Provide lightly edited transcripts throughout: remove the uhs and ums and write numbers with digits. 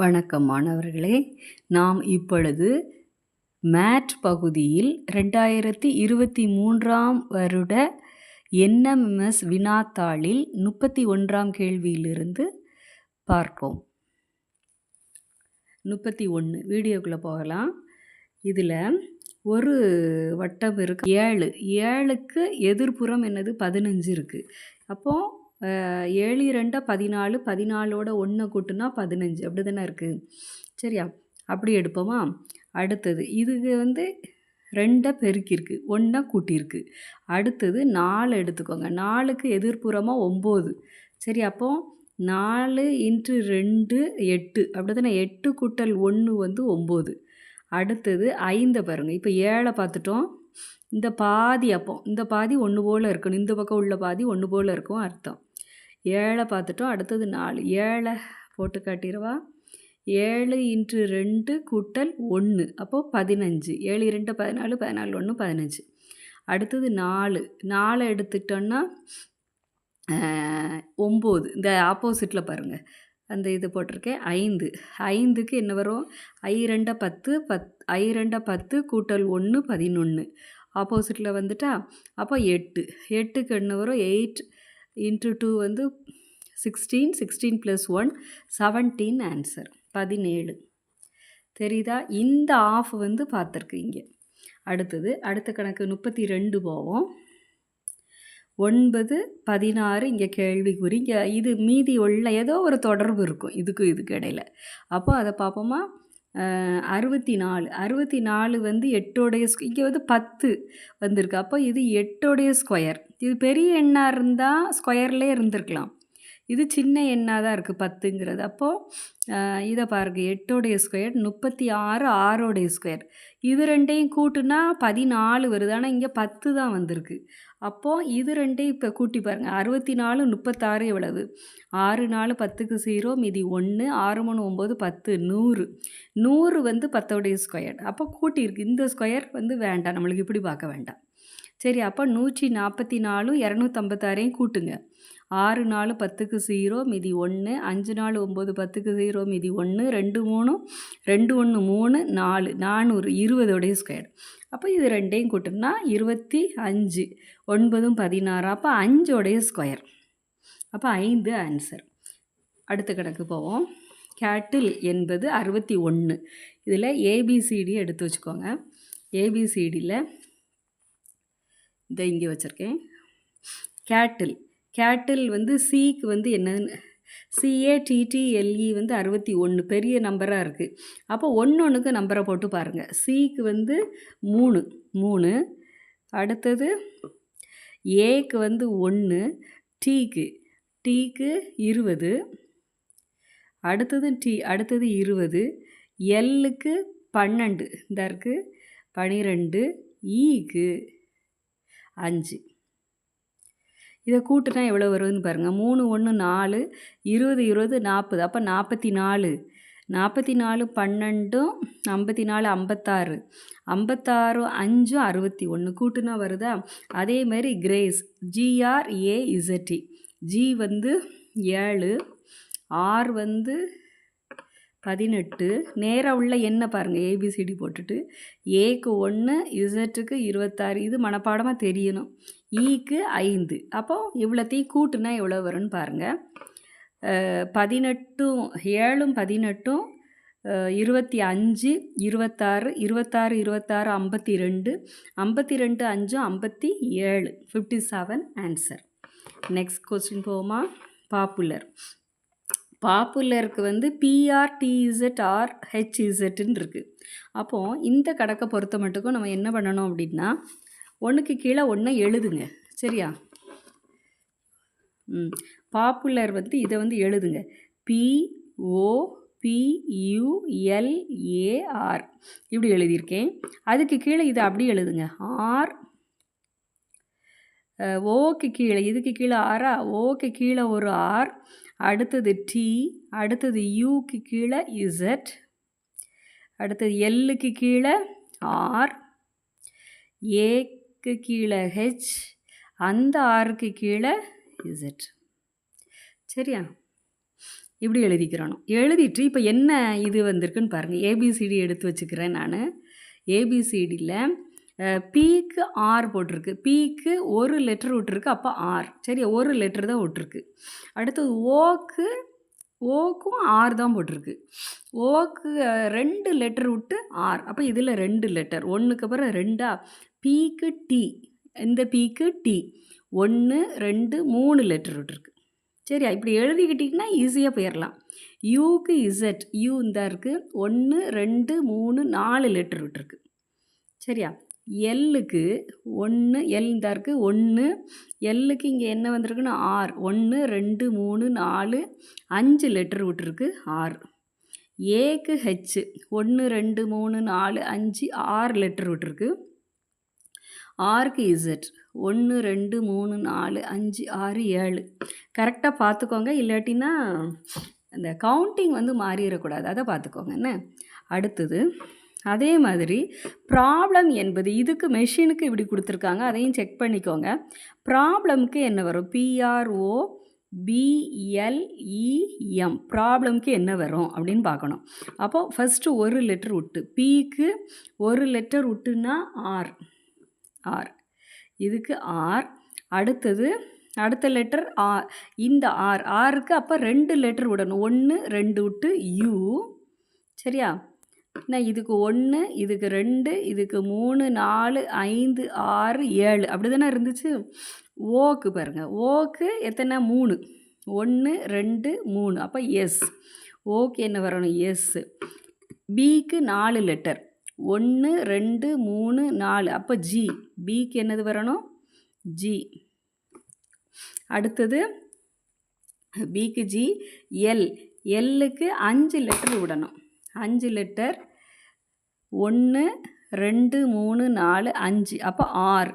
வணக்கம் மாணவர்களே, நாம் இப்பொழுது மேட் பகுதியில் 2023ஆம் வருட என்எம்எஸ் வினாத்தாளில் 31ஆம் கேள்வியிலிருந்து பார்ப்போம். 31 வீடியோக்குள்ளே போகலாம். இதில் ஒரு வட்டம் இருக்குது 7. 7க்கு எதிர்ப்புறம் என்னது 15 இருக்குது. அப்போது 7 2 14, 14ஓட 1 கூட்டுனா 15, அப்படி தானே இருக்குது. சரியா, அப்படி எடுப்போமா. அடுத்தது இதுக்கு 2 பெருக்கியிருக்கு, 1 கூட்டியிருக்கு. அடுத்தது 4 எடுத்துக்கோங்க. 4க்கு எதிர்ப்புறமாக 9. சரி, அப்போது 4 × 2 8, அப்படி தானே. 8 கூட்டல் 1 9. அடுத்தது 5 பாருங்கள். இப்போ 7 பார்த்துட்டோம். இந்த பாதி இந்த பாதி ஒன்று போல் இருக்கணும், இந்த பக்கம் உள்ள பாதி ஒன்று போல் இருக்கும் அர்த்தம். 7 பார்த்துட்டோம். அடுத்தது 4. 7 போட்டு காட்டிடவா. 7 × 2 கூட்டல் 1, அப்போது 15. 7 2 14, 14 1 15. அடுத்தது 4 எடுத்துட்டோன்னா 9. இந்த ஆப்போசிட்டில் பாருங்கள், அந்த இது போட்டிருக்கேன் 5. 5க்கு என்ன வரும்? I 2 10, 10 கூட்டல் 1 11. ஆப்போசிட்டில் வந்துட்டா. அப்போ 8. 8க்கு என்ன வரும்? 8 × 2 16, 16 + 1 17 ஆன்சர் 17. தெரியுதா? இந்த ஆஃப் பார்த்துருக்கீங்க. அடுத்த கணக்கு 32 போவோம். 9 16 இங்கே கேள்விக்குறி. இங்கே இது மீதி உள்ள ஏதோ ஒரு தொடர்பு இருக்கும் இதுக்கு இடையில். அப்போ அதை பார்ப்போமா. 64. 64 8உடைய இங்கே 10 வந்திருக்கு. அப்போ இது 8உடைய ஸ்கொயர். இது பெரிய எண்ணாக இருந்தால் ஸ்கொயர்லேயே இருந்திருக்கலாம். இது சின்ன எண்ணாக தான் இருக்குது 10ங்கிறது. அப்போது இதை பாருங்கள், 8உடைய ஸ்கொயர் 36, 6உடைய ஸ்கொயர். இது ரெண்டையும் கூட்டுனா 14 வருது. ஆனால் இங்கே 10 தான் வந்திருக்கு. அப்போது இது ரெண்டையும் இப்போ கூட்டி பாருங்கள். 64 36 எவ்வளவு? 6 4 10க்கு 0, மீதி 1, 6 3 9 10, 100. 100 10உடைய ஸ்கொயர். அப்போ கூட்டியிருக்கு. இந்த ஸ்கொயர் வேண்டாம், நம்மளுக்கு இப்படி பார்க்க வேண்டாம். சரி, அப்போ 144 256 கூட்டுங்க. 6 4 10க்கு 0, மீதி 1, 5 4 9 10க்கு 0, மீதி 1, 2 3 2 1 3 4 400 20உடைய ஸ்கொயர். அப்போ இது ரெண்டையும் கூட்டினா 25, 9 16. அப்போ 5உடைய ஸ்கொயர். அப்போ 5 ஆன்சர். அடுத்த கணக்கு போவோம். கேட்டில் என்பது 61. இதில் ஏபிசிடி எடுத்து வச்சுக்கோங்க. ஏபிசிடியில் இதை இங்கே வச்சுருக்கேன். கேட்டில் சிக்கு என்னன்னு CATTLE 61 பெரிய நம்பராக இருக்குது. அப்போ ஒன்றுக்கு நம்பரை போட்டு பாருங்கள். சிக்கு 3. அடுத்தது ஏக்கு 1, டீக்கு 20. அடுத்தது 20, எல்லுக்கு 12 இந்த இருக்குது 12, ஈக்கு 5. இதை கூட்டுனா எவ்வளோ வருதுன்னு பாருங்கள். 3 1 4, 20 20 40. அப்போ 44. 44 12 54 56. 56 5 61. கூட்டுனா வருதா? அதேமாரி கிரேஸ் GRAZT. G 7, R 18. நேராக உள்ள என்ன பாருங்கள், ஏபிசிடி போட்டுட்டு ஏக்கு 1, இசட்டுக்கு 26. இது மனப்பாடமாக தெரியணும். ஈக்கு 5. அப்போது இவ்வளோத்தையும் கூட்டுனா எவ்வளோ வரும்னு பாருங்கள். 18 7 18 25 26 26 26 52 52 5 57 57 ஆன்சர். நெக்ஸ்ட் கொஸ்டின் போவோமா. பாப்புலருக்கு PRTZ or HZன்னு இருக்குது. அப்போது இந்த கணக்கை பொறுத்த மட்டுக்கும் நம்ம என்ன பண்ணணும் அப்படின்னா, ஒன்றுக்கு கீழே ஒன்றை எழுதுங்க. சரியா. பாப்புலர் இதை எழுதுங்க. POPULAR இப்படி எழுதியிருக்கேன். அதுக்கு கீழே இதை அப்படி எழுதுங்க. ஆர் ஓக்கு கீழே, இதுக்கு கீழே ஆரா, ஓக்கு கீழே ஒரு ஆர், அடுத்தது டி, அடுத்தது யூக்கு கீழே இசட், அடுத்தது எல்லுக்கு கீழே ஆர், ஏக்கு கீழே ஹெச், அந்த ஆருக்கு கீழே இசட். சரியா. இப்படி எழுதிக்கிறணும். எழுதிட்டு இப்போ என்ன இது வந்திருக்குன்னு பாருங்கள். ஏபிசிடி எடுத்து வச்சுக்கிறேன் நான். ஏபிசிடியில் பிக்கு ஆர் போட்டிருக்கு. பிக்கு ஒரு லெட்டர் விட்டுருக்கு, அப்போ ஆர். சரி, ஒரு லெட்டர் தான் விட்டுருக்கு. அடுத்தது ஓக்கும் ஆர் தான் போட்டிருக்கு. ஓக்கு 2 லெட்டர் விட்டு ஆர், அப்போ இதில் 2 லெட்டர், ஒன்றுக்கு அப்புறம் 2ஆ. பிக்கு டி, இந்த பிக்கு டி 1 2 3 லெட்டர் விட்டுருக்கு. சரியா, இப்படி எழுதிக்கிட்டிங்கன்னா ஈஸியாக போயிடலாம். யூக்கு இசட், யூ இந்த இருக்குது 1 2 3 4 லெட்டர் விட்டுருக்கு. சரியா, எல்லுக்கு 1 எல் இந்த இருக்குது 1, எல்லுக்கு இங்கே என்ன வந்திருக்குன்னா ஆர் 1 2 3 4 5 லெட்டர் விட்டுருக்கு ஆர். ஏக்கு ஹெச் 1 2 3 4 5 6 லெட்டர் விட்டுருக்கு. ஆருக்கு இசட் 1 2 3 4 5 6 7. கரெக்டாக பார்த்துக்கோங்க, இல்லாட்டினா அந்த கவுண்டிங் வந்து மாறிடக்கூடாது, அதை பார்த்துக்கோங்க என்ன. அடுத்தது அதே மாதிரி ப்ராப்ளம் என்பது இதுக்கு மெஷினுக்கு இப்படி கொடுத்துருக்காங்க, அதையும் செக் பண்ணிக்கோங்க. ப்ராப்ளம்க்கு என்ன வரும்? PROBLEM, ப்ராப்ளம்க்கு என்ன வரும் அப்படின்னு பார்க்கணும். அப்போது ஃபஸ்ட்டு ஒரு லெட்டர் விட்டு, பிக்கு ஒரு லெட்டர் விட்டுன்னா ஆர், ஆர், இதுக்கு ஆர். அடுத்தது அடுத்த லெட்டர் ஆர், இந்த ஆர், ஆருக்கு அப்போ 2 லெட்டர் விடணும், 1 2 விட்டு யூ. சரியா, நான் இதுக்கு 1 இதுக்கு 2 இதுக்கு 3 4 5 6 7 அப்படி தானே இருந்துச்சு. ஓக்கு பாருங்கள், ஓக்கு எத்தனை 3, 1 2 3, அப்போ எஸ். ஓக்கு என்ன வரணும்? எஸ். பிக்கு 4 லெட்டர் 1 2 3 4, அப்போ ஜி. பிக்கு என்னது வரணும்? ஜி. அடுத்தது பிக்கு ஜி. எல், எல்லுக்கு 5 லெட்டர் விடணும், 5 லெட்டர் 1 2 3 4 5, அப்போ ஆர்.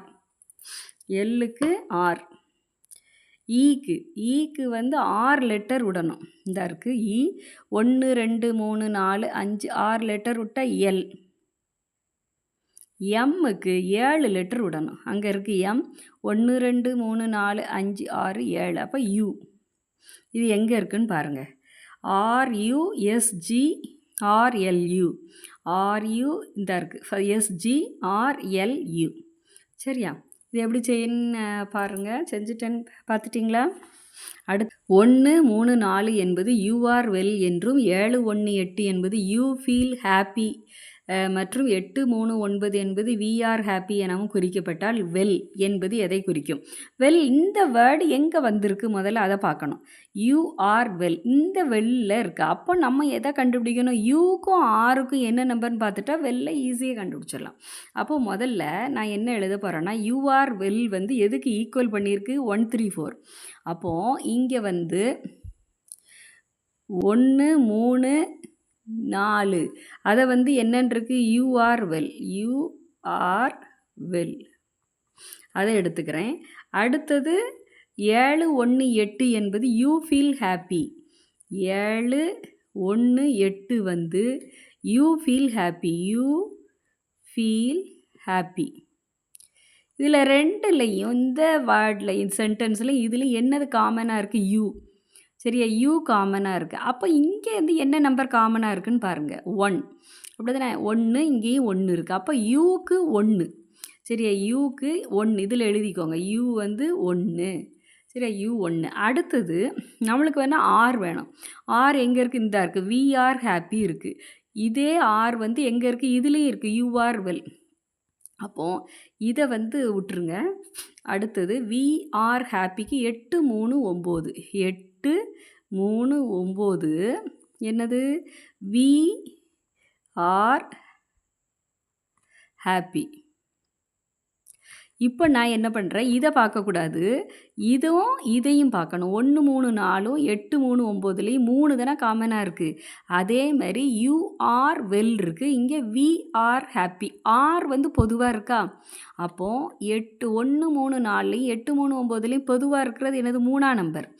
எல்லுக்கு ஆர். ஈக்கு வந்து 6 லெட்டர் விடணும், இந்த இருக்குது இ 1 2 3 4 5 6 லெட்டர் விட்டால் எல். எம்முக்கு 7 லெட்டர் விடணும், அங்கே இருக்குது எம் 1 2 3 4 5 6 7, அப்போ யூ. இது எங்கே இருக்குதுன்னு பாருங்கள். RUSG RLU, RU இந்த இருக்குது, SG RLU. சரியா, இது எப்படி செய்யணுன்னு பாருங்கள். செஞ்சுட்டேன்னு பார்த்துட்டிங்களா? அடுத்து 1 3 4 என்பது யூ ஆர் வெல் என்றும், 7 1 8 என்பது யூ ஃபீல் ஹாப்பி மற்றும் 8 3 9 என்பது வி ஆர் ஹாப்பி எனவும் குறிக்கப்பட்டால் வெல் என்பது எதை குறிக்கும்? வெல் இந்த வேர்டு எங்கே வந்திருக்கு முதல்ல அதை பார்க்கணும். யூ ஆர் வெல் இந்த வெல்லில் இருக்குது. அப்போ நம்ம எதை கண்டுபிடிக்கணும்? யூக்கும் ஆருக்கும் என்ன நம்பர்னு பார்த்துட்டா வெல்ல ஈஸியாக கண்டுபிடிச்சிடலாம். அப்போது முதல்ல நான் என்ன எழுத போகிறேன்னா, யூ ஆர் வெல் வந்து எதுக்கு ஈக்குவல் பண்ணியிருக்கு? 1 3 4. அப்போது இங்கே வந்து 1 3 4 அதை வந்து என்னன்றிருக்கு? You are well, you are well, அதை எடுத்துக்கிறேன். அடுத்தது 7 1 8 என்பது யூ ஃபீல் ஹாப்பி, 7 1 8 வந்து you feel happy, you feel happy. இதில் ரெண்டுலையும் இந்த வேர்ட்லையும் சென்டென்ஸ்லையும் இதுலேயும் என்னது காமனாக இருக்குது? யூ. சரியா, யூ காமனாக இருக்குது. அப்போ இங்கே வந்து என்ன நம்பர் காமனாக இருக்குதுன்னு பாருங்கள், 1. அப்படி தானே, 1 இங்கேயும் 1 இருக்குது. அப்போ யூக்கு 1. சரியா, யூக்கு 1 இதில் எழுதிக்கோங்க, யூ வந்து 1. சரியா, யூ 1. அடுத்தது நம்மளுக்கு வேணால் ஆர் வேணும். ஆர் எங்கே இருக்குது? இந்த இருக்குது, வி ஆர் ஹாப்பி இருக்குது. இதே ஆர் வந்து எங்கே இருக்குது? இதுலேயும் இருக்குது, யூ ஆர் வெல். அப்போது இதை வந்து விட்டுருங்க. அடுத்தது வி ஆர் ஹாப்பிக்கு 8 3 9, 8 3 9 என்னது? We are happy. இப்போ நான் என்ன பண்ணுறேன், இதை பார்க்கக்கூடாது, இதுவும் இதையும் பார்க்கணும். 1 3 4 8 3 9லேயும் 3 தானே காமனாக இருக்குது. அதே மாதிரி யூ ஆர் வெல் இருக்குது, இங்கே வி ஆர் ஹாப்பி. ஆர் வந்து பொதுவாக இருக்கா? அப்போது 8 1 3 4லேயும் 8 3 9லேயும் பொதுவாக இருக்கிறது என்னது? 3ஆம் நம்பர்.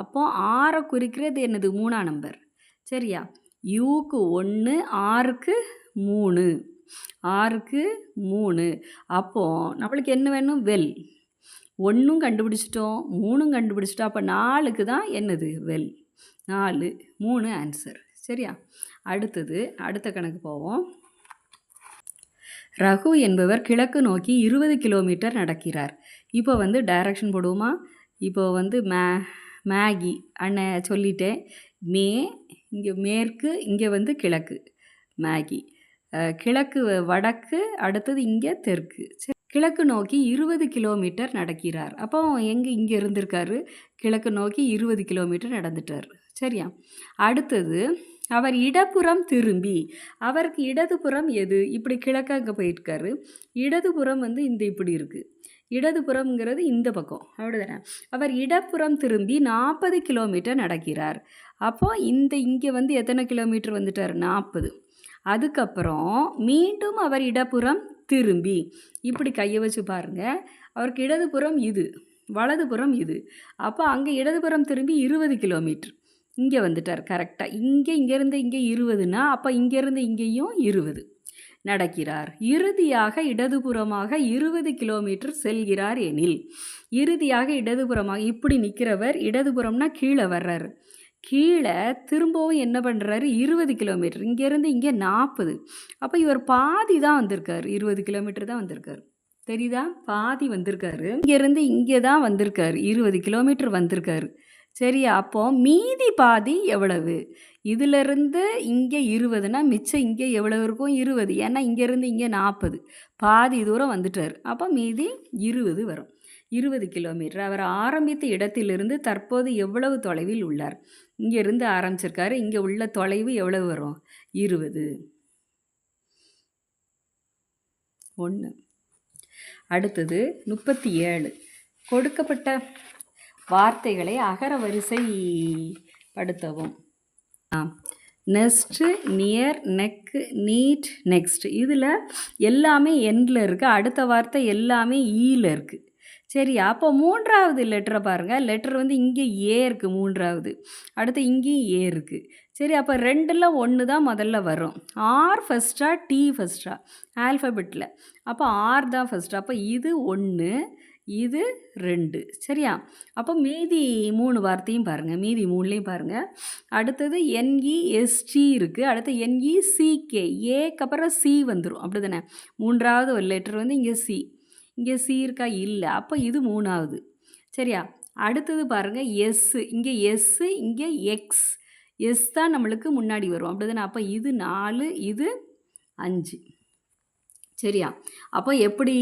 அப்போது ஆரை குறிக்கிறது என்னது? 3ஆம் நம்பர். சரியா, யூக்கு 1 ஆருக்கு 3, ஆருக்கு 3. அப்போது நம்மளுக்கு என்ன வேணும்? வெல். 1ம் கண்டுபிடிச்சிட்டோம், 3ம் கண்டுபிடிச்சிட்டோம். அப்போ 4க்கு தான் என்னது? வெல். 4 3 ஆன்சர். சரியா? அடுத்தது அடுத்த கணக்கு போவோம். ரகு என்பவர் கிழக்கு நோக்கி 20 கிலோமீட்டர் நடக்கிறார். இப்போ வந்து டைரக்ஷன் போடுவோமா? இப்போ வந்து மேகி அண்ணன் சொல்லிட்டேன். இங்கே மேற்கு, இங்கே வந்து கிழக்கு. மேகி கிழக்கு வடக்கு, அடுத்தது இங்கே தெற்கு. கிழக்கு நோக்கி 20 கிலோமீட்டர் நடக்கிறார். அப்போ இங்கே இருந்திருக்காரு, கிழக்கு நோக்கி 20 கிலோமீட்டர் நடந்துட்டார். சரியா? அடுத்தது அவர் இடப்புறம் திரும்பி, அவருக்கு இடதுபுறம் எது? இப்படி கிழக்க அங்கே போயிருக்காரு, இடதுபுறம் வந்து இப்படி இருக்குது. இடதுபுறம்ங்கிறது இந்த பக்கம், அப்படிதானே? அவர் இடப்புறம் திரும்பி 40 கிலோமீட்டர் நடக்கிறார். அப்போ இங்கே வந்து எத்தனை கிலோமீட்டர் வந்துட்டார்? 40. அதுக்கப்புறம் மீண்டும் அவர் இடப்புறம் திரும்பி, இப்படி கையை வச்சு பாருங்கள், அவருக்கு இடதுபுறம் இது, வலதுபுறம் இது. அப்போ அங்கே இடதுபுறம் திரும்பி 20 கிலோமீட்டர் இங்கே வந்துட்டார். கரெக்டாக இங்கேருந்து இங்கே 20னா, அப்போ இங்கேருந்து இங்கேயும் 20 நடக்கிறார். இறுதியாக இடதுபுறமாக 20 கிலோமீட்டர் செல்கிறார் எனில், இறுதியாக இடதுபுறமாக இப்படி நிற்கிறவர் இடதுபுறம்னா கீழே வர்றாரு, கீழே திரும்பவும் என்ன பண்ணுறாரு? 20 கிலோமீட்டர், இங்கேருந்து இங்கே 40. அப்போ இவர் பாதி தான் வந்திருக்காரு, 20 கிலோமீட்டர் தான் வந்திருக்காரு. தெரியுதா? பாதி வந்திருக்காரு, இங்கேருந்து இங்கே தான் வந்திருக்காரு, 20 கிலோமீட்டர் வந்திருக்காரு. சரியா? அப்போது மீதி பாதி எவ்வளவு? இதிலிருந்து இங்கே 20னா மிச்சம் இங்கே எவ்வளவு இருக்கும்? 20. ஏன்னா இங்கேருந்து இங்கே 40, பாதி தூரம் வந்துட்டார். அப்போ மீதி 20 வரும். 20 கிலோமீட்டர். அவர் ஆரம்பித்த இடத்திலிருந்து தற்போது எவ்வளவு தொலைவில் உள்ளார்? இங்கேருந்து ஆரம்பிச்சிருக்காரு, இங்கே உள்ள தொலைவு எவ்வளவு வரும்? 20. 1. அடுத்தது 37. கொடுக்கப்பட்ட வார்த்தைகளை அகர வரிசைப்படுத்தவும். Next, near, neck, need, next. இதில் எல்லாமே எண்டில் இருக்குது, அடுத்த வார்த்தை எல்லாமே ஈயில் இருக்குது. சரி, அப்போ 3வது லெட்டரை பாருங்கள். லெட்டர் வந்து இங்கே ஏ இருக்குது, 3வது. அடுத்து இங்கேயும் ஏ இருக்குது. சரி, அப்போ 2ல் 1 தான் முதல்ல வரும். ஆர் ஃபஸ்ட்டா டி ஃபஸ்ட்டா ஆல்ஃபபெட்டில்? அப்போ ஆர் தான் ஃபஸ்ட்டு. அப்போ இது 1, இது 2. சரியா? அப்போ மீதி 3 வார்த்தையும் பாருங்கள், மீதி 3லேயும் பாருங்கள். அடுத்தது என்இஎஸ்டி இருக்குது, அடுத்து என்இசிகே, ஏக்கு அப்புறம் சி வந்துடும், அப்படி தானே? 3வது ஒரு லெட்டர் வந்து இங்கே சி, இங்கே சி இருக்கா? இல்லை. அப்போ இது 3வது. சரியா? அடுத்தது பாருங்கள் எஸ்ஸு, இங்கே எஸ்ஸு, இங்கே எக்ஸ். எஸ் தான் நம்மளுக்கு முன்னாடி வரும், அப்படி தானே? அப்போ இது 4, இது 5. சரியா? அப்போ எப்படி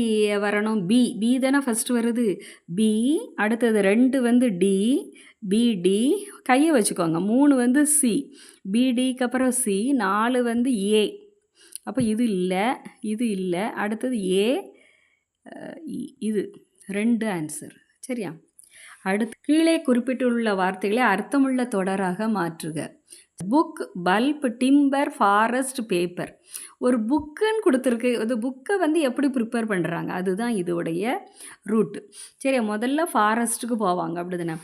வரணும்? பி, பி தானே ஃபஸ்ட்டு வருது, பி. அடுத்தது 2 வந்து டி, பிடி, கையை வச்சுக்கோங்க. 3 வந்து சி, பிடிக்கு அப்புறம் சி. 4 வந்து ஏ. அப்போ இது இல்லை, இது இல்லை. அடுத்தது ஏ, இது 2 ஆன்சர். சரியா? அடுத்து கீழே குறிப்பிட்டுள்ள வார்த்தைகளை அர்த்தமுள்ள தொடராக மாற்றுக. Book, bulb, timber, forest, paper. ஒரு புக்குன்னு கொடுத்துருக்கு, அது புக்கை வந்து எப்படி ப்ரிப்பேர் பண்ணுறாங்க, அதுதான் இதோடைய ரூட்டு. சரி, முதல்ல ஃபாரஸ்ட்டுக்கு போவாங்க, அப்படி தானே?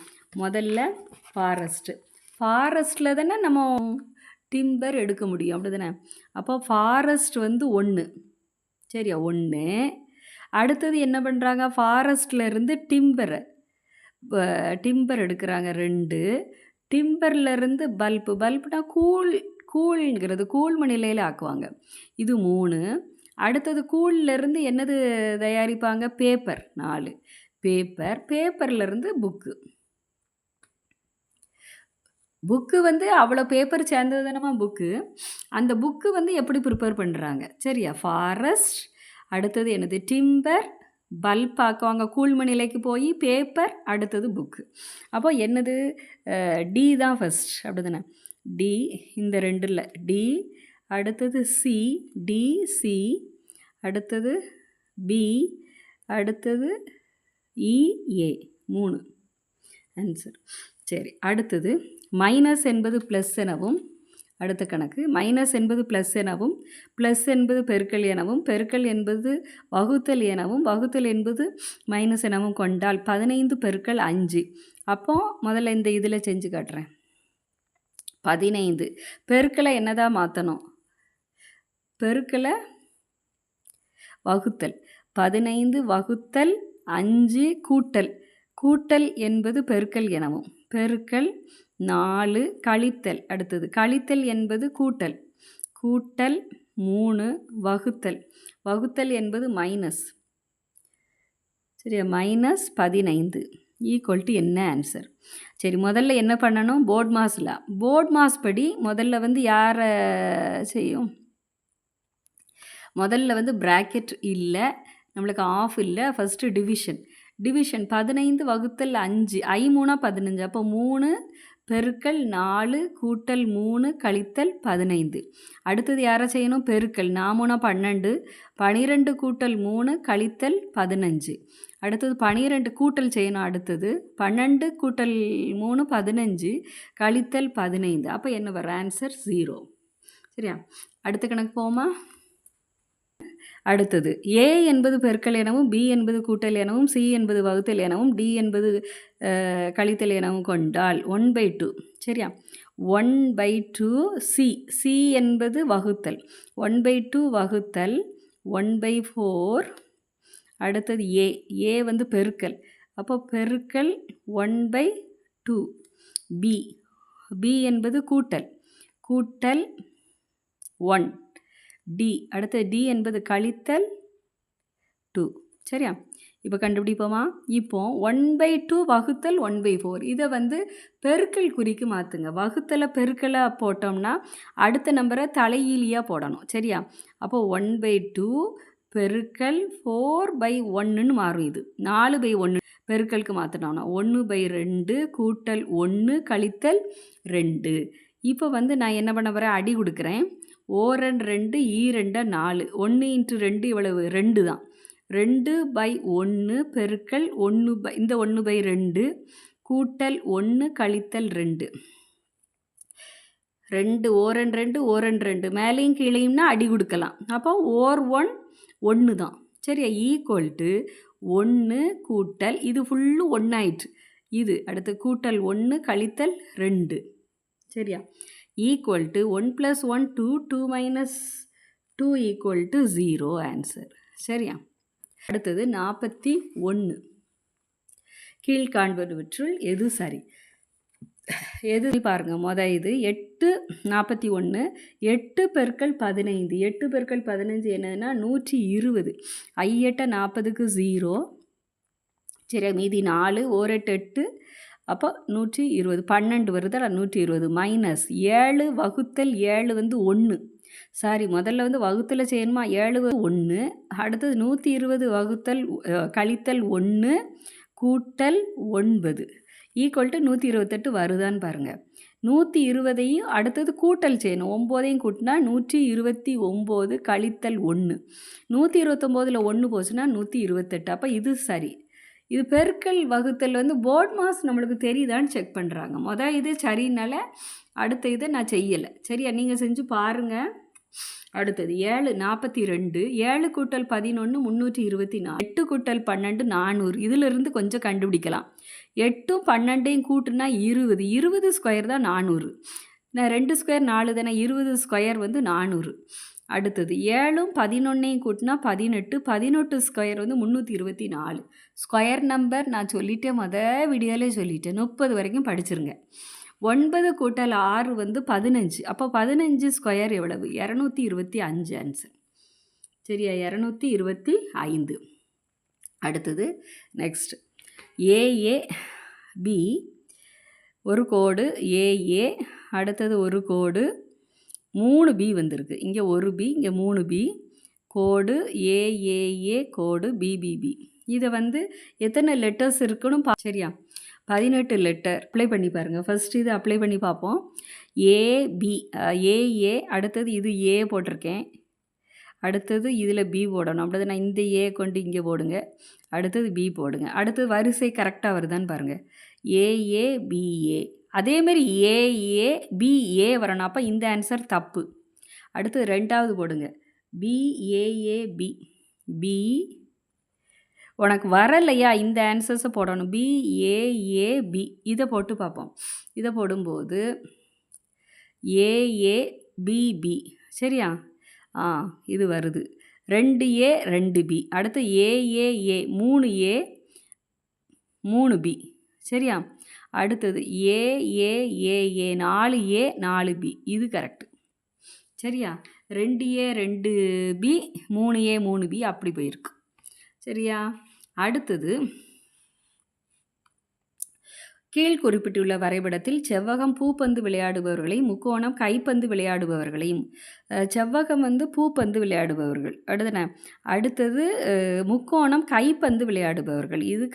முதல்ல ஃபாரஸ்ட்டில் தானே நம்ம டிம்பர் எடுக்க முடியும், அப்படி தானே? அப்போ ஃபாரஸ்ட் வந்து 1. சரியா? 1. அடுத்தது என்ன பண்ணுறாங்க? ஃபாரஸ்ட்டில் இருந்து டிம்பர் எடுக்கிறாங்க, 2. டிம்பர்லேருந்து பல்பு, பல்ப்னா கூழ்ங்கிறது கூழ்ம நிலையில் ஆக்குவாங்க, இது 3. அடுத்தது கூழ்லேருந்து என்னது தயாரிப்பாங்க? பேப்பர், 4. பேப்பர்லேருந்து புக்கு வந்து அவ்வளோ பேப்பர் சேர்ந்தது தானமா புக்கு. அந்த புக்கு வந்து எப்படி ப்ரிப்பேர் பண்ணுறாங்க? சரியா? ஃபாரஸ்ட், அடுத்தது என்னது? டிம்பர், பல்ப் ஆக்குவாங்க கூழ்ம நிலைக்கு போய், பேப்பர், அடுத்தது புக்கு. அப்போ என்னது? டி தான் ஃபஸ்ட், அப்படி தானே? டி, இந்த 2ல் டி. அடுத்தது சி, டி, சி. அடுத்தது பி, அடுத்தது இஏ, 3 ஆன்சர். சரி, அடுத்தது மைனஸ் என்பது ப்ளஸ் எனவும், அடுத்த கணக்கு, மைனஸ் என்பது ப்ளஸ் எனவும், ப்ளஸ் என்பது பெருக்கல் எனவும், பெருக்கல் என்பது வகுத்தல் எனவும், வகுத்தல் என்பது மைனஸ் எனவும் கொண்டால் 15 பெருக்கல் 5. அப்போது முதல்ல இந்த இதில் செஞ்சு காட்டுறேன். 15 பெருக்கலை என்னதான் மாற்றணும்? பெருக்கலை வகுத்தல். 15 வகுத்தல் 5 கூட்டல் என்பது பெருக்கல் எனவும், பெருக்கல் 4 கழித்தல், அடுத்தது கழித்தல் என்பது கூட்டல், கூட்டல் 3 வகுத்தல், வகுத்தல் என்பது மைனஸ், சரியா, மைனஸ் 15 ஈக்குவல் டு என்ன ஆன்சர்? சரி, முதல்ல என்ன பண்ணணும்? போர்ட் மாஸ் படி முதல்ல வந்து யாரை செய்யும்? முதல்ல வந்து ப்ராக்கெட் இல்லை, நம்மளுக்கு ஆஃப் இல்லை, ஃபஸ்ட்டு டிவிஷன் 15 வகுத்தல் 5 3 15, அப்போ 3 பெருக்கல் 4 கூட்டல் 3 கழித்தல் 15. அடுத்தது யாரை செய்யணும்? பெருக்கல் 4 12, 12 கூட்டல் 3 கழித்தல் 15. அடுத்தது 12 கூட்டல் செய்யணும். அடுத்தது 12 கூட்டல் 3 15 கழித்தல் 15. அப்போ என்ன வர ஆன்சர்? 0. சரியா, அடுத்த கணக்கு போமா? அடுத்தது ஏ என்பது பெருக்கல் எனவும், பி என்பது கூட்டல் எனவும், சி என்பது வகுத்தல் எனவும், டி என்பது கழித்தல் எனவும் கொண்டால் 1/2. சரியா, 1/2 சி, சி என்பது வகுத்தல், 1/2 வகுத்தல் 1/4. அடுத்தது ஏ, ஏ வந்து பெருக்கல், அப்போ பெருக்கல் 1/2. பி, பி என்பது கூட்டல், கூட்டல் 1. டி, அடுத்தது டி என்பது கழித்தல் 2. சரியா, இப்போ கண்டுபிடிப்போமா? இப்போ 1/2 வகுத்தல் 1/4, இதை வந்து பெருக்கல் குறிக்கு மாற்றுங்க. வகுத்தலை பெருக்கலை போட்டோம்னா அடுத்த நம்பரை தலையீலியாக போடணும். சரியா, அப்போ 1/2 பெருக்கல் 4/1ன்னு மாறும். இது 4/1 பெருக்கலுக்கு மாற்றினோம்னா 1/2 கூட்டல் 1 கழித்தல் 2. இப்போ வந்து நான் என்ன பண்ண போகிறேன்? அடி கொடுக்குறேன். 2 2 4, 1 × 2 இவ்வளவு 2 தான். 2/1 பெருக்கல் 1 இந்த 1/2 கூட்டல் 1 கழித்தல் 2. 2 2 மேலேயும் கீழேயும்னா அடி கொடுக்கலாம். அப்போ 1 1 தான். சரியா, ஈக்குவல் டு 1 கூட்டல் இது ஃபுல்லு 1 ஆயிற்று. இது அடுத்து கூட்டல் 1 கழித்தல் 2. சரியா, equal to 1 + 1 2, 2 - 2 equal to 0 answer. சரியா, அடுத்தது 41. கீழ்காண்பவற்றுள் எது சரி? எது பாருங்கள். இது 8 41, 8 பெருக்கல் 15, 8 பெருக்கல் 15 என்னதுன்னா 120. 8 40க்கு 0. சரியா, மீதி 4, 1 8 8, அப்போ 120, 12 வருதா? 120 மைனஸ் 7 வகுத்தல் 7 வந்து 1. சாரி, முதல்ல வந்து வகுத்தில் செய்யணுமா? 7 1, அடுத்தது 120 வகுத்தல் கழித்தல் 1 கூட்டல் 9 ஈக்குவல் டு 128 வருதான்னு பாருங்கள். 120ஐயும் அடுத்தது கூட்டல் செய்யணும். 9ஐயும் கூட்டினா 129 கழித்தல் 1. 129ல் 1 போச்சுன்னா 128. அப்போ இது சரி. இது பெருக்கல் வகுத்தல் வந்து போர்ட் மாஸ் நம்மளுக்கு தெரியுதான்னு செக் பண்ணுறாங்க. இது சரினால அடுத்த இதை நான் செய்யலை. சரியா, நீங்கள் செஞ்சு பாருங்கள். அடுத்தது 7 42, 7 கூட்டல் 11 324, 8 கூட்டல் 12 400. இதிலிருந்து கொஞ்சம் கண்டுபிடிக்கலாம். 8 12ஐயும் கூட்டுனா 20, 20 ஸ்கொயர் தான் 400. நான் 2 ஸ்கொயர் 4 தானே, 20 ஸ்கொயர் வந்து 400. அடுத்தது 7 11ஐயும் கூட்டினா 18, 18 ஸ்கொயர் வந்து 324. ஸ்கொயர் நம்பர் நான் சொல்லிட்டேன், வீடியோவிலே சொல்லிட்டேன். 30 வரைக்கும் படிச்சிருங்க. 9 கூட்டல் 6 வந்து 15. அப்போ 15 ஸ்கொயர் எவ்வளவு? 225 ஆன்சர். சரியா, 225. அடுத்தது நெக்ஸ்ட் ஏஏபி, ஒரு கோடு ஏஏ, அடுத்தது ஒரு கோடு 3B வந்திருக்கு. இங்கே 1B, இங்கே 3B, கோடு ஏஏஏ, கோடு பிபிபி. இதை வந்து எத்தனை லெட்டர்ஸ் இருக்குன்னு சரியா, 18 லெட்டர் அப்ளை பண்ணி பாருங்கள். ஃபஸ்ட்டு இது அப்ளை பண்ணி பார்ப்போம். ஏபி, ஏஏ, அடுத்தது இது ஏ போட்டிருக்கேன், அடுத்தது இதில் பி போடணும். அப்படிது நான் இந்த ஏ கொண்டு இங்கே போடுங்க, அடுத்தது பி போடுங்க. அடுத்தது வரிசை கரெக்டாக வருதான்னு பாருங்கள். ஏஏபிஏ, அதேமாரி ஏஏ பிஏ வரணும். அப்போ இந்த ஆன்சர் தப்பு. அடுத்தது ரெண்டாவது போடுங்க, பிஏஏபி, பி உனக்கு வரலையா? இந்த ஆன்சர்ஸை போடணும். பிஏஏபி, இதை போட்டு பார்ப்போம். இதை போடும்போது ஏஏபிபி, சரியா, இது வருது. 2A 2B, அடுத்து ஏஏஏ 3A 3B, சரியா. அடுத்தது ஏ ஏ ஏ ஏ 4A 4B இது கரெக்டு. சரியா? 2A 2B 3A 3B அப்படி போயிருக்கு. சரியா? அடுத்தது கீழ் குறிப்பிட்டுள்ள வரைபடத்தில் செவ்வகம் பூப்பந்து விளையாடுபவர்களையும் முக்கோணம் கைப்பந்து விளையாடுபவர்களையும், செவ்வகம் வந்து பூப்பந்து விளையாடுபவர்கள் அடுத்தன, அடுத்தது முக்கோணம் கைப்பந்து விளையாடுபவர்கள், இது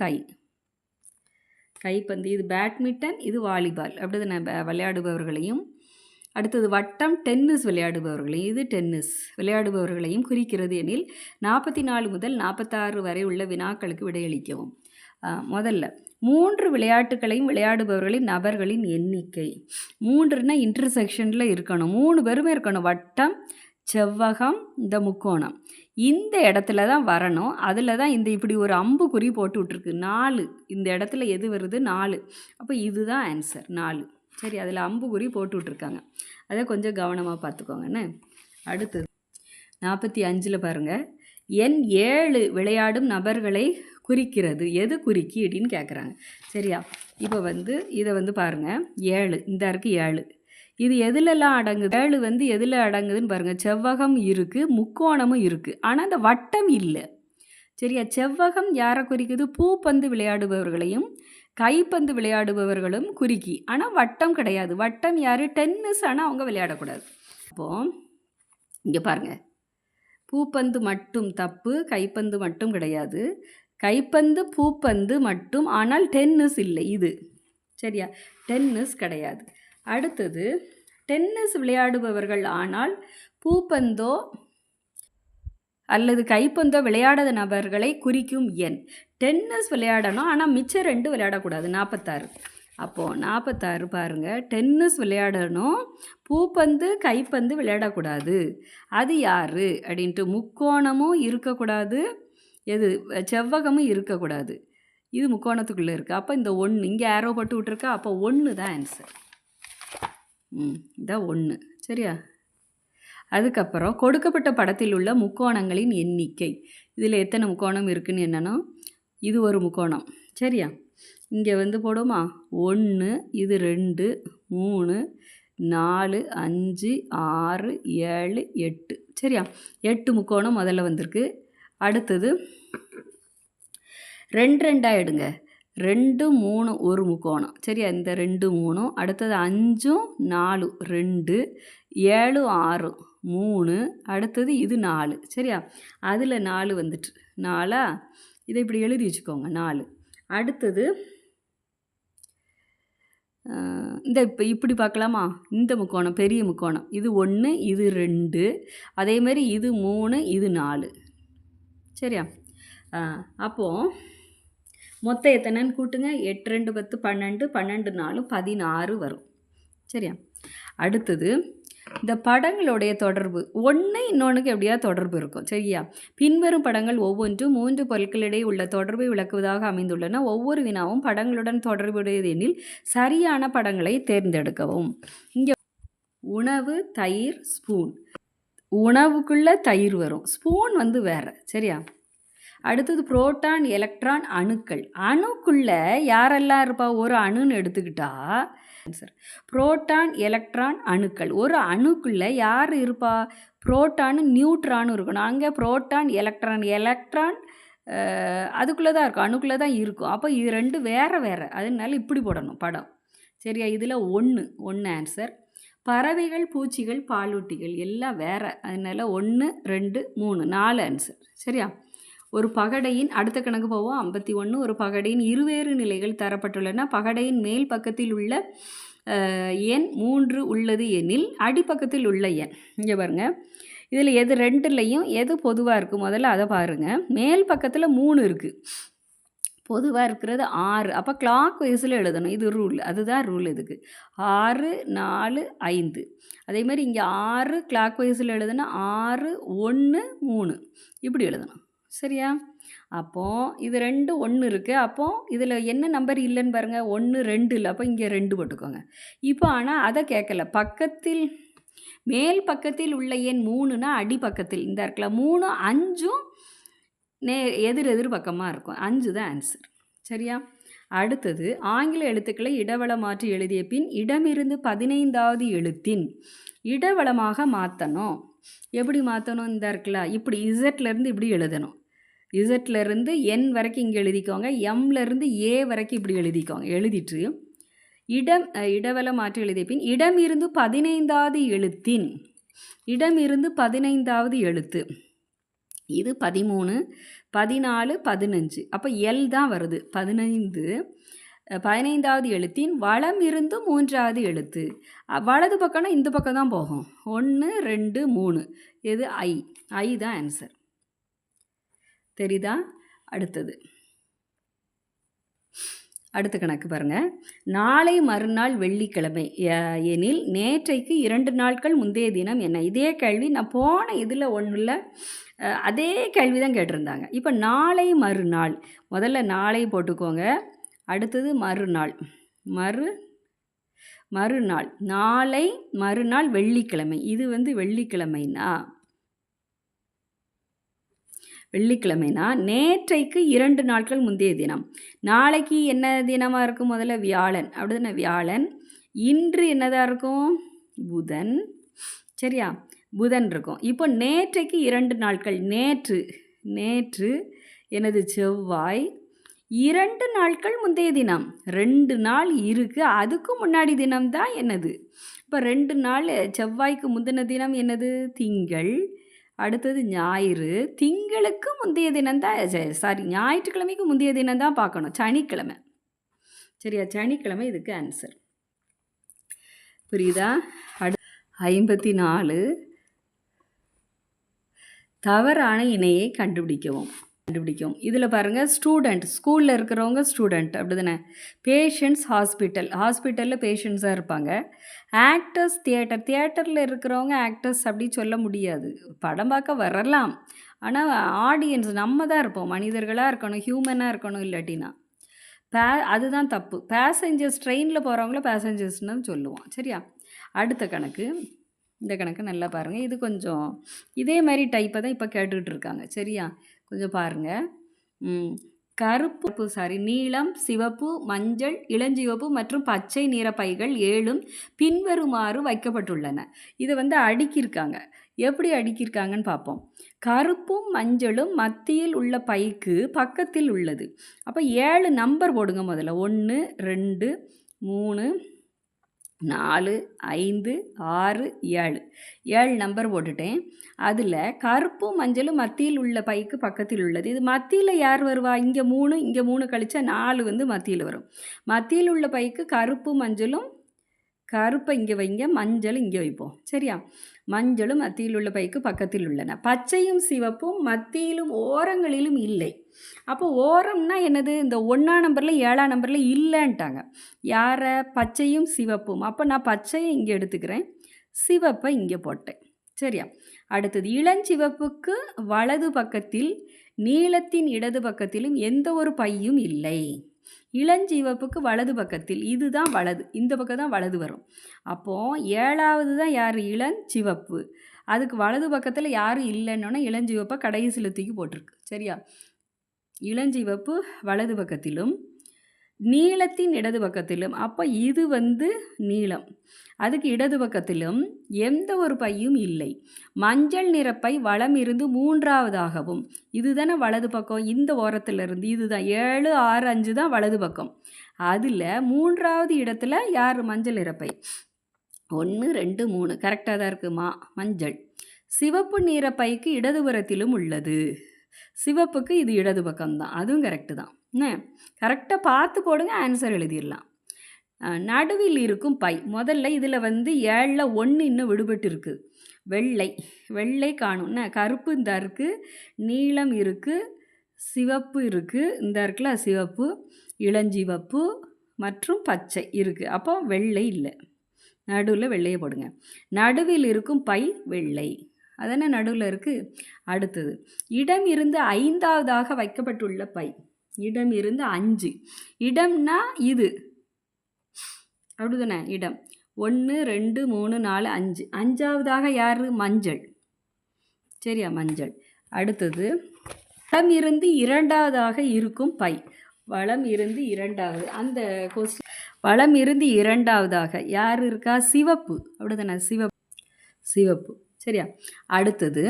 கைப்பந்து, இது பேட்மிண்டன், இது வாலிபால் அப்படிதானே விளையாடுபவர்களையும், அடுத்தது வட்டம் டென்னிஸ் விளையாடுபவர்களையும், இது டென்னிஸ் விளையாடுபவர்களையும் குறிக்கிறது எனில் 44 முதல் 46 வரை உள்ள வினாக்களுக்கு விடையளிக்கவும். முதல்ல 3 விளையாட்டுகளையும் விளையாடுபவர்களின் நபர்களின் எண்ணிக்கை. 3ன்னா இன்டர்செக்ஷனில் இருக்கணும், 3 பேருமே இருக்கணும். வட்டம், செவ்வகம், இந்த முக்கோணம் இந்த இடத்துல தான் வரணும். அதில் தான் இந்த இப்படி ஒரு அம்புக்குறி போட்டு விட்ருக்கு 4. இந்த இடத்துல எது வருது 4. அப்போ இதுதான் ஆன்சர் 4. சரி, அதில் அம்புக்குறி போட்டு விட்ருக்காங்க, அதை கொஞ்சம் கவனமாக பார்த்துக்கோங்கன்னு. அடுத்தது 45 பாருங்கள். எண் 7 விளையாடும் நபர்களை குறிக்கிறது, எது குறிக்கி அப்படின்னு கேட்குறாங்க. சரியா? இப்போ வந்து இதை வந்து பாருங்கள், 7 இந்த இருக்குது 7, இது எதுலெல்லாம் அடங்குது? 7 வந்து எதில் அடங்குதுன்னு பாருங்கள். செவ்வகம் இருக்குது, முக்கோணமும் இருக்குது, ஆனால் அந்த வட்டம் இல்லை. சரியா? செவ்வகம் யாரை குறிக்குது? பூப்பந்து விளையாடுபவர்களையும் கைப்பந்து விளையாடுபவர்களும் குறிக்கி, ஆனால் வட்டம் கிடையாது. வட்டம் யார்? டென்னிஸ், ஆனால் அவங்க விளையாடக்கூடாது. அப்போது இங்கே பாருங்கள், பூப்பந்து மட்டும் தப்பு, கைப்பந்து மட்டும் கிடையாது. கைப்பந்து பூப்பந்து மட்டும், ஆனால் டென்னிஸ் இல்லை இது. சரியா? டென்னிஸ் கிடையாது. அடுத்தது டென்னிஸ் விளையாடுபவர்கள் ஆனால் பூப்பந்தோ அல்லது கைப்பந்தோ விளையாடாத நபர்களை குறிக்கும் எண். டென்னிஸ் விளையாடணும், ஆனால் மிச்சம் 2 விளையாடக்கூடாது. 46. அப்போது 46 பாருங்கள், டென்னிஸ் விளையாடணும், பூப்பந்து கைப்பந்து விளையாடக்கூடாது. அது யார் அப்படின்ட்டு, முக்கோணமும் இருக்கக்கூடாது, எது செவ்வகமும் இருக்கக்கூடாது. இது முக்கோணத்துக்குள்ளே இருக்குது. அப்போ இந்த 1 இங்கே ஏரோ போட்டு விட்ருக்கா, அப்போ 1 தான் ஆன்சர். இதான் 1. சரியா? அதுக்கப்புறம் கொடுக்கப்பட்ட படத்தில் உள்ள முக்கோணங்களின் எண்ணிக்கை. இதில் எத்தனை முக்கோணம் இருக்குதுன்னு என்னன்னா, இது ஒரு முக்கோணம். சரியா? இங்கே வந்து போடுமா 1, இது 2, 3, 4, 5, 6, 7, 8. சரியா? 8 முக்கோணம் முதல்ல வந்திருக்கு. அடுத்தது 2 2 எடுங்க. 2 3 ஒரு முக்கோணம். சரியா? இந்த 2 3. அடுத்தது 5 4 2, 7 6 3. அடுத்தது இது 4. சரியா? அதில் 4 வந்துட்டு 4. இதை இப்படி எழுதி வச்சுக்கோங்க 4. அடுத்தது இந்த இப்போ இப்படி பார்க்கலாமா? இந்த முக்கோணம் பெரிய முக்கோணம், இது 1, இது 2, அதேமாதிரி இது 3, இது 4. சரியா? அப்போது மொத்தம் எத்தனைன்னு கூட்டுங்க. 8 2 10 12, 12 4 16 வரும். சரியா? அடுத்தது இந்த படங்களுடைய தொடர்பு, ஒன்று இன்னொன்றுக்கு எப்படியா தொடர்பு இருக்கும். சரியா? பின்வரும் படங்கள் ஒவ்வொன்றும் 3 பொருட்களிடையே உள்ள தொடர்பை விளக்குவதாக அமைந்துள்ளன. ஒவ்வொரு வினாவும் படங்களுடன் தொடர்புடையது எனில் சரியான படங்களை தேர்ந்தெடுக்கவும். இங்கே உணவு, தயிர், ஸ்பூன். உணவுக்குள்ளே தயிர் வரும், ஸ்பூன் வந்து வேறு. சரியா? அடுத்தது புரோட்டான், எலக்ட்ரான், அணுக்கள். அணுக்குள்ளே யாரெல்லாம் இருப்பா? ஒரு அணுன்னு எடுத்துக்கிட்டா ஆன்சர். புரோட்டான், எலக்ட்ரான், அணுக்கள். ஒரு அணுக்குள்ளே யார் இருப்பா? புரோட்டானு நியூட்ரானும் இருக்கணும். அங்கே புரோட்டான், எலக்ட்ரான், எலக்ட்ரான் அதுக்குள்ளே தான் இருக்கும், அணுக்குள்ளே தான் இருக்கும். அப்போ இது 2 வேறு வேறு, அதனால இப்படி போடணும் படம். சரியா? இதில் 1 ஆன்சர். பறவைகள், பூச்சிகள், பாலூட்டிகள் எல்லாம் வேறு, அதனால் 1 2 3 4 ஆன்சர். சரியா? ஒரு பகடையின் அடுத்த கணக்கு போவோம். 51. ஒரு பகடையின் இருவேறு நிலைகள் தரப்பட்டுள்ளன. பகடையின் மேல் பக்கத்தில் உள்ள எண் 3 உள்ளது எனில் அடிப்பக்கத்தில் உள்ள எண். இங்கே பாருங்கள், இதில் எது 2லையும் எது பொதுவாக இருக்குது முதல்ல அதை பாருங்கள். மேல் பக்கத்தில் 3 இருக்குது, பொதுவாக இருக்கிறது 6. அப்போ கிளாக் வைஸில் எழுதணும், இது ரூல், அதுதான் ரூல். இதுக்கு 6 4 5. அதேமாதிரி இங்கே 6 கிளாக் வைஸில் எழுதணும், 6 1 3 இப்படி எழுதணும். சரியா? அப்போது இது 2 1 இருக்குது. அப்போது இதில் என்ன நம்பர் இல்லைன்னு பாருங்கள், 1 2 இல்லை. அப்போ இங்கே 2 போட்டுக்கோங்க. இப்போ ஆனால் அதை கேட்கல, பக்கத்தில் மேல் பக்கத்தில் உள்ள எண் 3னா அடிப்பக்கத்தில் இந்த இருக்கல 3 5 எதிர் பக்கமாக இருக்கும். 5 தான் ஆன்சர். சரியா? அடுத்தது ஆங்கில எழுத்துக்களை இடவள மாற்றி எழுதிய பின் இடமிருந்து 15வது எழுத்தின் இடவளமாக மாற்றணும். எப்படி மாற்றணும்? இந்த இருக்குல்ல, இப்படி இசட்லேருந்து இப்படி எழுதணும். இசட்லேருந்து என் வரைக்கும் இங்கே எழுதிக்கோங்க, எம்லேருந்து ஏ வரைக்கும் இப்படி எழுதிக்கோங்க. எழுதிட்டு இடவள மாற்றி எழுதிய பின் இடமிருந்து 15வது எழுத்தின் இடமிருந்து 15வது எழுத்து, இது 13, 14, 15. அப்போ எல் தான் வருது. 15வது எழுத்தின் வலம் இருந்து 3வது எழுத்து. வலது பக்கம்னா இந்த பக்கம் தான் போகும். 1, 2, 3. இது ஐ தான் ஆன்சர். தெரியுதா? அடுத்த கணக்கு பாருங்கள். நாளை மறுநாள் வெள்ளிக்கிழமை எனில் நேற்றைக்கு 2 நாட்கள் முந்தைய தினம் என்ன? இதே கேள்வி நான் போன இதில் ஒன்றும் அதே கேள்வி தான் கேட்டிருந்தாங்க. இப்போ நாளை மறுநாள், முதல்ல நாளை போட்டுக்கோங்க, அடுத்தது மறுநாள், மறுநாள், நாளை மறுநாள் வெள்ளிக்கிழமை. இது வெள்ளிக்கிழமைனா நேற்றைக்கு 2 நாட்கள் முந்தைய தினம். நாளைக்கு என்ன தினமாக இருக்கும்? முதல்ல வியாழன், அப்படிதானே? வியாழன். இன்று என்னதாக இருக்கும்? புதன். சரியா? புதன் இருக்கும். இப்போ நேற்றைக்கு 2 நாட்கள், நேற்று எனது செவ்வாய். 2 நாட்கள் முந்தைய தினம், 2 நாள் இருக்குது, அதுக்கு முன்னாடி தினம் தான் என்னது? இப்போ 2 நாள், செவ்வாய்க்கு முந்தின தினம் என்னது? திங்கள். அடுத்தது ஞாயிறு. திங்களுக்கு முந்தைய தினம் தான், ஞாயிற்றுக்கிழமைக்கு முந்தைய தினம் தான் பார்க்கணும், சனிக்கிழமை. சரியா? சனிக்கிழமை இதுக்கு ஆன்சர். புரியுதா? 54 தவறான இணையை கண்டுபிடிக்கும். இதில் பாருங்கள், ஸ்டூடெண்ட், ஸ்கூலில் இருக்கிறவங்க ஸ்டூடெண்ட், அப்படி தானே? பேஷண்ட்ஸ் ஹாஸ்பிட்டலில் பேஷண்ட்ஸாக இருப்பாங்க. ஆக்டர்ஸ் தியேட்டரில் இருக்கிறவங்க ஆக்டர்ஸ் அப்படி சொல்ல முடியாது. படம் பார்க்க வரலாம், ஆனால் ஆடியன்ஸ் நம்ம தான் இருப்போம், மனிதர்களாக இருக்கணும், ஹியூமனாக இருக்கணும். இல்லாட்டினா அதுதான் தப்பு. பேசஞ்சர்ஸ், ட்ரெயினில் போகிறவங்கள பேசஞ்சர்ஸ்னு சொல்லுவோம். சரியா? அடுத்த கணக்கு, இந்த கணக்கு நல்லா பாருங்கள். இது கொஞ்சம் இதே மாதிரி டைப்பை தான் இப்போ கேட்டுக்கிட்டு இருக்காங்க. சரியா? கொஞ்சம் பாருங்கள். நீலம், சிவப்பு, மஞ்சள், இளஞ்சிவப்பு மற்றும் பச்சை நிற பைகள் 7 பின்வருமாறு வைக்கப்பட்டுள்ளன. இதை அடுக்கியிருக்காங்க. எப்படி அடுக்கியிருக்காங்கன்னு பார்ப்போம். கருப்பும் மஞ்சளும் மத்தியில் உள்ள பைக்கு பக்கத்தில் உள்ளது. அப்போ 7 நம்பர் போடுங்க முதல்ல. 1, 2, 3, 4, 5, 6, 7 நம்பர் போட்டுட்டேன். அதில் கருப்பும் மஞ்சளும் மத்தியில் உள்ள பைக்கு பக்கத்தில் உள்ளது. இது மத்தியில் யார் வருவா? இங்கே 3 கழிச்சா 4 மத்தியில் வரும். மத்தியில் உள்ள பைக்கு கருப்பு மஞ்சளும், கருப்பை இங்கே வைங்க, மஞ்சள் இங்கே வைப்போம். சரியா? மஞ்சளும் மத்தியில் உள்ள பைக்கு பக்கத்தில் உள்ளன. பச்சையும் சிவப்பும் மத்தியிலும் ஓரங்களிலும் இல்லை. அப்போ ஓரம்னா என்னது? இந்த 1ஆம் நம்பரில் 7ஆம் நம்பரில் இல்லைன்ட்டாங்க. யாரை? பச்சையும் சிவப்பும். அப்போ நான் பச்சையை இங்கே எடுத்துக்கிறேன், சிவப்பை இங்கே போட்டேன். சரியா? அடுத்தது இளஞ்சிவப்புக்கு வலது பக்கத்தில், நீலத்தின் இடது பக்கத்திலும் எந்த ஒரு பையும் இல்லை. இளஞ்சிவப்புக்கு வலது பக்கத்தில், இதுதான் வலது, இந்த பக்கம் தான் வலது வரும். அப்போது 7வது தான் யார்? இளஞ்சிவப்பு. அதுக்கு வலது பக்கத்தில் யாரும் இல்லைன்னொன்னே இளஞ்சிவப்பை கடைசியில் தூக்கி போட்டிருக்கு. சரியா? இளஞ்சிவப்பு வலது பக்கத்திலும் நீலத்தின் இடது பக்கத்திலும். அப்போ இது நீலம், அதுக்கு இடது பக்கத்திலும் எந்த ஒரு பையும் இல்லை. மஞ்சள் நிறப்பை வலம் இருந்து 3ஆவதாகவும், இது தானே வலது பக்கம், இந்த ஓரத்திலிருந்து இதுதான் 7, 6, 5 தான் வலது பக்கம். அதில் 3ஆவது இடத்துல யார்? மஞ்சள் நிறப்பை. 1, 2, 3 கரெக்டாக தான் இருக்குமா? மஞ்சள். சிவப்பு நிறப்பைக்கு இடதுபுறத்திலும் உள்ளது. சிவப்புக்கு இது இடது பக்கம்தான், அதுவும் கரெக்டு தான். என்ன? கரெக்டாக பார்த்து போடுங்க, ஆன்சர் எழுதிடலாம். நடுவில் இருக்கும் பை, முதல்ல இதில் 7ல் 1 இன்னும் விடுபட்டு இருக்குது. வெள்ளை காணும். என்ன? கருப்பு இந்த இருக்குது, நீலம் இருக்குது, சிவப்பு இருக்குது, இந்த இருக்குல்ல சிவப்பு, இளஞ்சிவப்பு மற்றும் பச்சை இருக்குது. அப்போ வெள்ளை இல்லை, நடுவில் வெள்ளையை போடுங்க. நடுவில் இருக்கும் பை வெள்ளை, அதானே நடுவில் இருக்குது. அடுத்தது இடம் இருந்து 5ஆவதாக வைக்கப்பட்டுள்ள பை. இடம் இருந்து 5, இடம்னா இது, அப்படிதானே? இடம் 1, 2, 3, 4, 5. 5ஆவதாக யார்? மஞ்சள். சரியா? மஞ்சள். அடுத்தது இடம் இருந்து 2ஆவதாக இருக்கும் பை. வளம் இருந்து இரண்டாவது அந்த கொஸ்டின் வளம் இருந்து இரண்டாவதாக யார் இருக்கா? சிவப்பு. அப்படிதானே? சிவப்பு. சரியா? அடுத்தது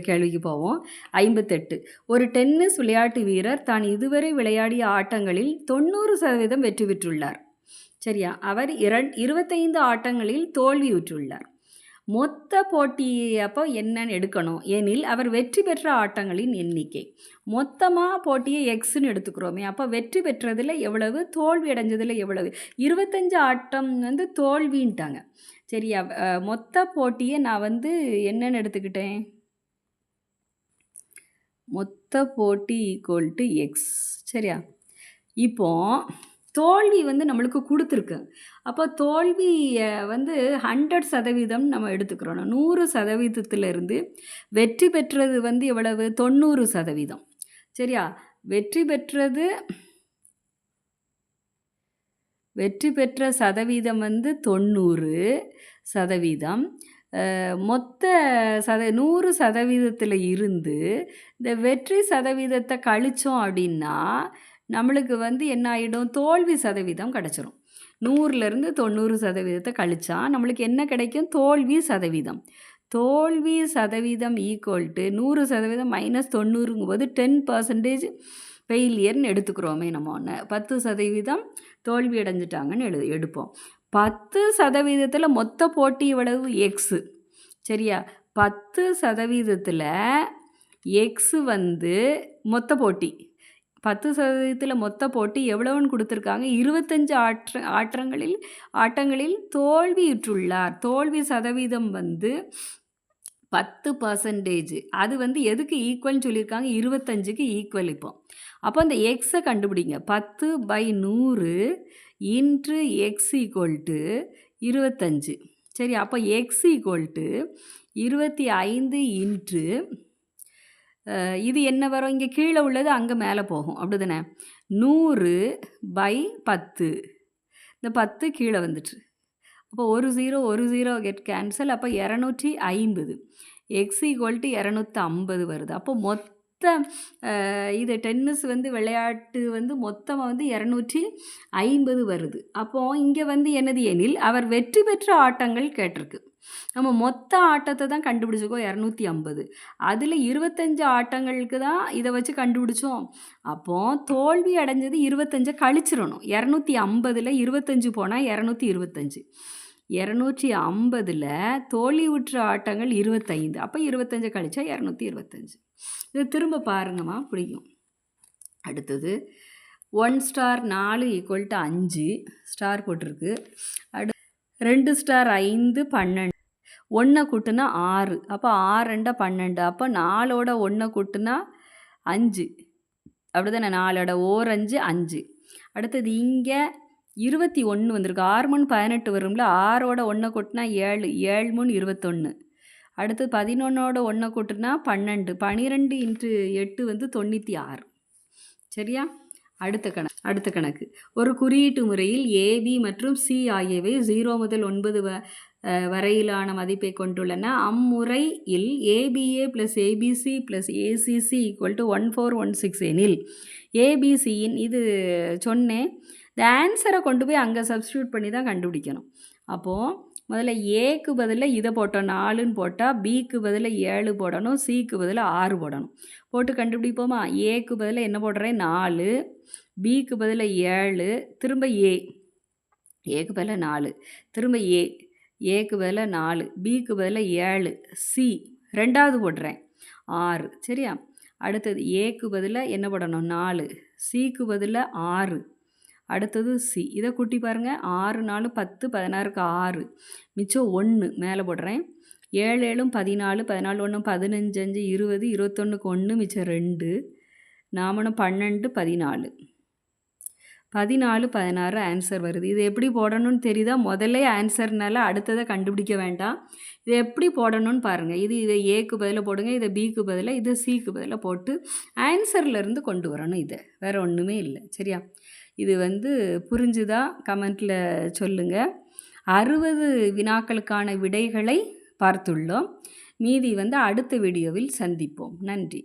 கேள்விக்கு போவோம். 58. ஒரு டென்னிஸ் விளையாட்டு வீரர் தான் இதுவரை விளையாடிய ஆட்டங்களில் 90% வெற்றி பெற்றுள்ளார். சரியா? அவர் 25 ஆட்டங்களில் தோல்வியுற்றுள்ளார். மொத்த போட்டி அப்போ என்னன்னு எடுக்கணும் எனில் அவர் வெற்றி பெற்ற ஆட்டங்களின் எண்ணிக்கை. மொத்தமாக போட்டியை எக்ஸ்ன்னு எடுத்துக்கிறோமே, அப்போ வெற்றி பெற்றதில் எவ்வளவு, தோல்வி அடைஞ்சதில் எவ்வளவு. 25 ஆட்டம் தோல்வின்ட்டாங்க. சரியா? மொத்த போட்டியை நான் என்னன்னு எடுத்துக்கிட்டேன், மொத்த போட்டி ஈக்குவல் டு எக்ஸ். சரியா? இப்போ தோல்வி நம்மளுக்கு கொடுத்துருக்கு. அப்போ தோல்வியை 100% நம்ம எடுத்துக்கிறோம். 100%இருந்து வெற்றி பெற்றது எவ்வளவு, 90%. சரியா? வெற்றி பெற்ற சதவீதம் 90%. மொத்த 100%த்தில் இருந்து இந்த வெற்றி சதவீதத்தை கழித்தோம் அப்படின்னா நம்மளுக்கு என்ன ஆகிடும், தோல்வி சதவீதம் கிடச்சிரும். 100லேருந்து 90% கழிச்சா நம்மளுக்கு என்ன கிடைக்கும், தோல்வி சதவீதம். தோல்வி சதவீதம் ஈக்குவல் டு 100% மைனஸ் 90ங்கும்போது 10% ஃபெயிலியர்னு எடுத்துக்கிறோமே. நம்ம 10% தோல்வி அடைஞ்சிட்டாங்கன்னு எடுப்போம். 10%த்தில் மொத்த போட்டி எவ்வளவு, எக்ஸு. சரியா? 10%த்தில் எக்ஸு மொத்த போட்டி. 10%த்தில் மொத்த போட்டி எவ்வளவுன்னு கொடுத்துருக்காங்க, 25 ஆட்டங்களில் தோல்வியுற்றுள்ளார். தோல்வி சதவீதம் 10%. அது எதுக்கு ஈக்குவல்னு சொல்லியிருக்காங்க, 25க்கு ஈக்குவல். அப்போ அந்த எக்ஸை கண்டுபிடிங்க. 10/100 இன்ட்டு எக்ஸ் ஈக்குவல் டு 25. சரி, அப்போ எக்ஸ் ஈக்குவல் டு 25 இன்ட்டு இது என்ன வரும், இங்கே கீழே உள்ளது அங்கே மேலே போகும். அப்படி தானே? 100/10. இந்த 10 கீழே வந்துட்டு. அப்போ ஒரு 0 கெட் கேன்சல். அப்போ 250. எக்ஸ் ஈக்குவல் டு 250 வருது. அப்போ மொத்த இது டென்னிஸ் விளையாட்டு மொத்தமாக 250 வருது. அப்போது இங்கே என்னது எனில் அவர் வெற்றி பெற்ற ஆட்டங்கள் கேட்டிருக்கு. நம்ம மொத்த ஆட்டத்தை தான் கண்டுபிடிச்சிக்கோ, 250. அதில் 25 ஆட்டங்களுக்கு தான் இதை வச்சு கண்டுபிடிச்சோம். அப்போது தோல்வி அடைஞ்சது 25 கழிச்சிடணும். 250ல் 25 போனால் 225. 250ல் தோல்வியுற்ற ஆட்டங்கள் 25. அப்போ 25 கழிச்சா 225. இது திரும்ப பாருங்கம்மா, பிடிக்கும். அடுத்தது 1 ஸ்டார் 4 ஈக்குவல் டு 5 ஸ்டார் போட்டிருக்கு. 2 ஸ்டார் 5 12. 1 கூட்டுனா 6. அப்போ 6 2 12. அப்போ 4ஓட 1 கூட்டுனா 5. அப்படி தானே? 4ஓட 5 5. அடுத்தது இங்கே 21 வந்திருக்கு. 6 3 18 வரும்ல. 6ஓட 1 கூட்டினா 7. 7 3 21. அடுத்து 11ஓட 1 கூட்டுனா 12. 12 இன்ட்டு 8 96. சரியா? அடுத்த கணக்கு. ஒரு குறியீட்டு முறையில் ஏபி மற்றும் சி ஆகியவை 0 முதல் 9 வரையிலான மதிப்பை கொண்டுள்ளன. அம்முறையில் ABA plus ABC plus ACC equal to 1416 எனில் ஏபிசியின் இது சொன்னேன். இந்த ஆன்சரை கொண்டு போய் அங்கே சப்ஸ்டியூட் பண்ணி தான் கண்டுபிடிக்கணும். அப்போது முதல்ல ஏக்கு பதிலாக இதை போட்டோம், 4ன்னு போட்டால் பிக்கு பதிலாக 7 போடணும், சிக்கு பதிலாக 6 போடணும். போட்டு கண்டுபிடிப்போமா? ஏக்கு பதிலாக என்ன போடுறேன், 4. பிக்கு பதிலாக 7. திரும்ப ஏக்கு பதிலாக 4. திரும்ப ஏக்கு பதிலாக 4. பிக்கு பதிலாக 7. சி ரெண்டாவது போடுறேன், 6. சரியா? அடுத்தது ஏக்கு பதிலாக என்ன போடணும், 4. சிக்கு பதிலாக 6. அடுத்தது சி. இதை கூட்டி பாருங்கள். 6 4 10 16க்கு 6. மிச்சம் 1 மேலே போடுறேன். 7 7 14. 14 1 15 5 20 21க்கு 1 மிச்சம் 2. 4 12 14. 14 16 ஆன்சர் வருது. இது எப்படி போடணும்னு தெரியுதா? முதல்ல ஆன்சர்னால அடுத்ததை கண்டுபிடிக்க வேண்டாம். இதை எப்படி போடணும்னு பாருங்கள். இதை ஏக்கு பதிலாக போடுங்க, இதை பிக்கு பதிலாக, இதை சிக்கு பதிலாக போட்டு ஆன்சர்லேருந்து கொண்டு வரணும். இதை வேறு ஒன்றுமே இல்லை. சரியா? இது புரிஞ்சுதா? கமெண்ட்டில் சொல்லுங்கள். 60 வினாக்களுக்கான விடைகளை பார்த்துள்ளோம். மீதி அடுத்த வீடியோவில் சந்திப்போம். நன்றி.